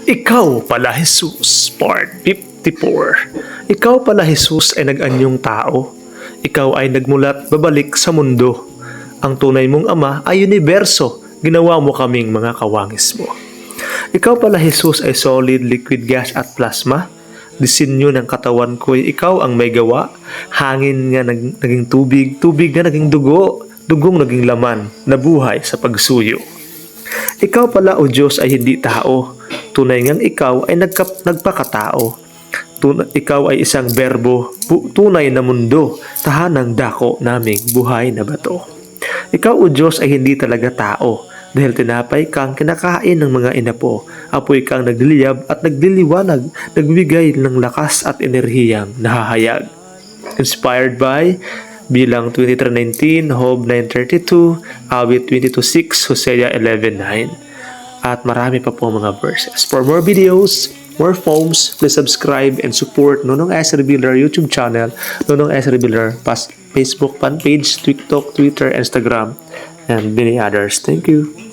Ikaw pala Jesus, Part 54. Ikaw pala Jesus ay nag-anyong tao. Ikaw ay nagmulat babalik sa mundo. Ang tunay mong ama ay universo. Ginawa mo kaming mga kawangis mo. Ikaw pala Jesus ay solid, liquid, gas at plasma. Disenyo ng katawan ko'y ikaw ang may gawa. Hangin nga naging tubig, tubig nga naging dugo, dugong naging laman, nabuhay sa pagsuyo. Ikaw pala o Diyos ay hindi tao. Tunay ngang ikaw ay nagpakatao. Ikaw ay isang berbo, tunay na mundo, tahanang dako naming buhay na bato. Ikaw o Diyos ay hindi talaga tao, dahil tinapay kang kinakain ng mga inapo, apoy kang nagliliyab at nagliliwanag, nagbibigay ng lakas at enerhiyang nahahayag. Inspired by Bilang 23:19, Job 9:32, Awit 22:6, Hosea 11:9. At marami pa po mga verses. For more videos, more poems, please subscribe and support Nonong S. Revealer YouTube channel, Nonong S. Revealer Facebook fan page, TikTok, Twitter, Instagram, and many others. Thank you.